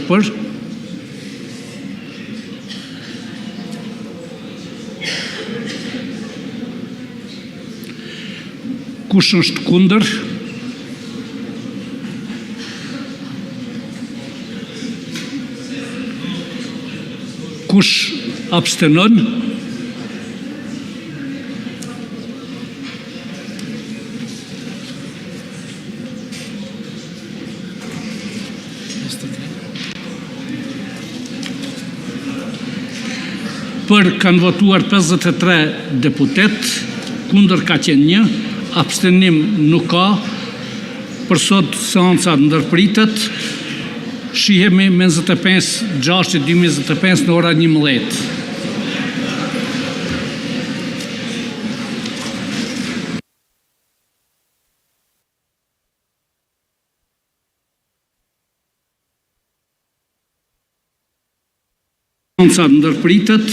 është për? Kush është kundër? Kush abstenon? Për kanë votuar 53 deputet, kundër ka qenë 1, abstenim nuk ka. Për sot seanca ndërpritet. Shihemi 25/6/2025 në ora 11. Seanca ndërpritet.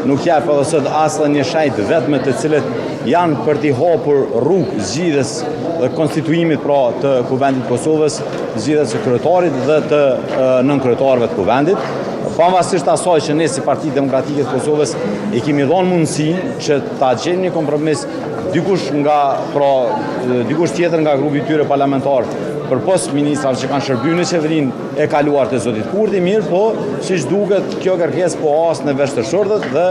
Nuk jep edhe sot asë një shajt vetme të cilët janë për t'i hapur rrugë zgjidhjes dhe konstituimit pra të Kuvendit Kosovës, zgjidhjes së kryetarit dhe të nënkretarëve të Kuvendit. Pavarësisht asaj që ne si Partia Demokratike të Kosovës i kemi dhënë mundësinë që ta gjejmë një kompromis dikush tjetër nga grupi i tyre parlamentar përpos ministrave që kanë shërbyer në qeverinë e kaluar të zotit Kurti, mirë, po siç duket kjo kërkesë po as në veç të shortët dhe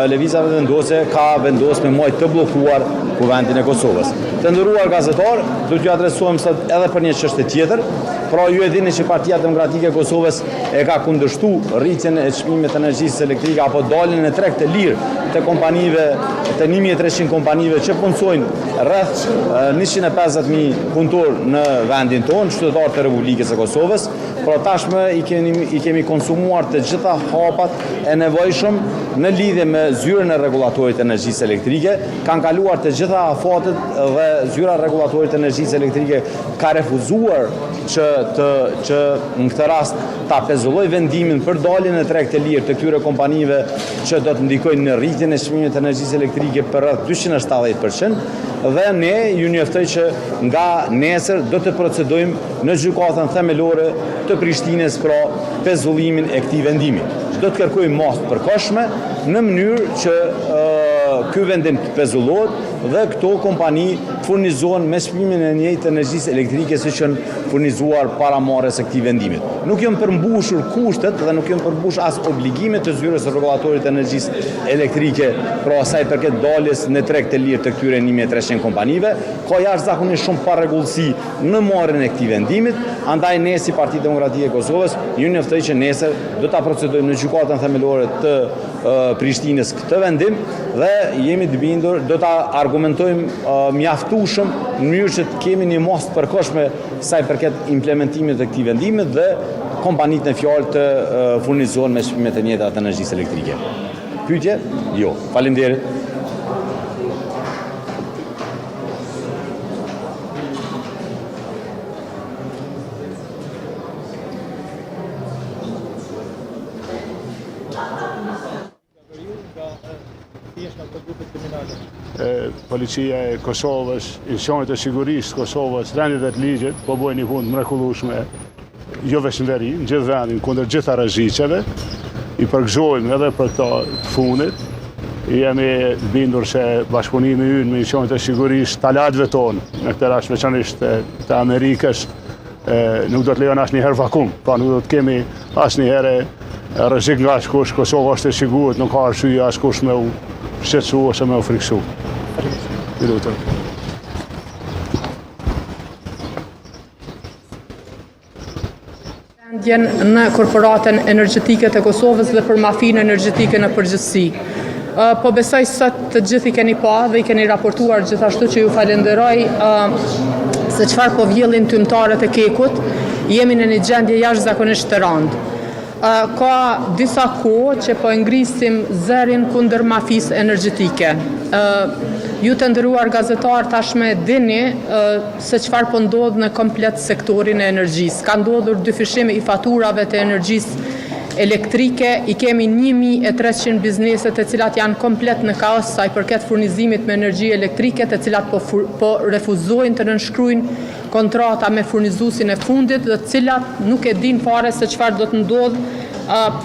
lëvizja vendose ka vendosur me moj të bllokuar Kuvendin e Kosovës. Të nderuar gazetar, do t'ju adresojmë sot edhe për një çështje tjetër. Pra ju e dini që Partia Demokratike e Kosovës e ka kundërshtuar rritjen e çmimit të energjisë elektrike apo daljen e treg të lirë të kompanive, të 1300 kompanive që punësojnë rreth 150.000 punëtor në vendin tonë, qytetar të Republikës së Kosovës. Pra tashmë i kemi konsumuar të gjitha hapat e nevojshëm në lidhje me zyrën e rregullatorit të energjisë elektrike. Kanë kaluar të gjitha afatet dhe zyra e rregullatorit të energjisë elektrike ka refuzuar që në këtë rast ta pezulloj vendimin për daljen e treg të lirë të këtyre kompanive që do të ndikojnë në rritjen e çmimit të energjisë elektrike për rreth 270%. Dhe ne ju njoftoj që nga nesër do të procedojmë në gjykatën themelore të Prishtinës pra pezullimin e këtij vendimi. Do të kërkojmë masë të përkohshme në mënyrë që ky vendim të pezullohet dhe këto kompani furnizohen me çmimin e njëjtë të energjisë elektrike siç janë furnizuar paramarrjes së këtij vendimit. Nuk janë përmbushur kushtet dhe nuk janë përmbushur as obligimet të zyrës së rregullatorit të energjisë elektrike pra sa i përket daljes në treg të lirë të këtyre 1300 kompanive. Ka jashtëzakonisht shumë parregullsi në marrjen e këtij vendimit, andaj ne si Partia Demokratike e Kosovës ju njoftoj që nesër do ta procedojmë në gjykatën themelore të Prishtinës këtë vendim dhe jemi të bindur do ta argumentojmë mjaftueshëm në mënyrë që të kemi një masë të përkohshme sa i përket implementimit të këtij vendimi dhe kompanitë në fjalë të furnizohen me çmime të njëjta të energjisë elektrike. Pyetje? Jo. Faleminderit. Policia e Kosovës, institucionet e sigurisë të Kosovës, rendit e të ligjit, po bojnë një punë mrekullueshme, jo vetëm në veri, në gjithë vendin, kundër gjitha rreziqeve. I përgëzojmë edhe për këto të fundit. Jemi bindur se bashkëpunimi ynë me institucionet e sigurisë talatëve tonë, në këtë rast veçanërisht të Amerikës, nuk do të lejon asnjëherë vakum, pra nuk do të kemi asnjëherë rrezik nga askush. Kosova është e sigurt, nuk ka arsye askush me u shqetësu ose me u friksu. Në korporatën energjetike të Kosovës dhe për mafinë energjetike në përgjithësi. Po besoj sot të gjithë i keni pa dhe i keni raportuar gjithashtu që ju falenderoj se çfarë po vjellin tymtarët e Kekut, jemi në një gjendje jashtëzakonisht të rëndë. Ka disa kohë që po ngrisim zërin kundër mafisë energjetike. Ju të nderuar gazetar tashmë dini se çfarë po ndodh në komplet sektorin e energjisë. Ka ndodhur dyfishim i faturave të energjisë elektrike, i kemi 1300 biznese të cilat janë komplet në kaos sa i përket furnizimit me energji elektrike, të cilat po refuzojnë të nënshkruajnë kontrata me furnizuesin e fundit, dhe të cilat nuk e din fare se çfarë do të ndodhë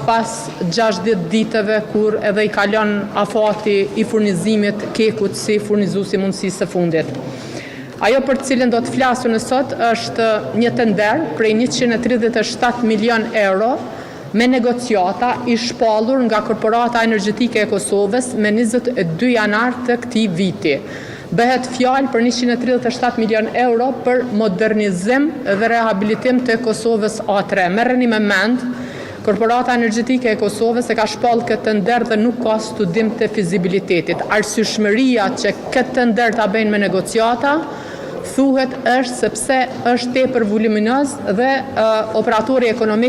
pas 60 ditëve kur edhe i kalon afati i furnizimit Kekut si furnizuesi mundësisë së fundit. Ajo për cilën do të flasu në sot është një tender prej 137 milion euro me negociata i shpallur nga Korporata Energjetike e Kosovës me 22 janar të këtij viti. Bëhet fjalë për 137 milion euro për modernizim dhe rehabilitim të Kosovës A3. Merreni me mend, Korporata Energjetike e Kosovës e ka shpallë këtë tender dhe nuk ka studim të fizibilitetit. Arsyeshmëria që këtë tender ta bëjnë me negociata thuhet është sepse është tepër voluminoz dhe operatori ekonomik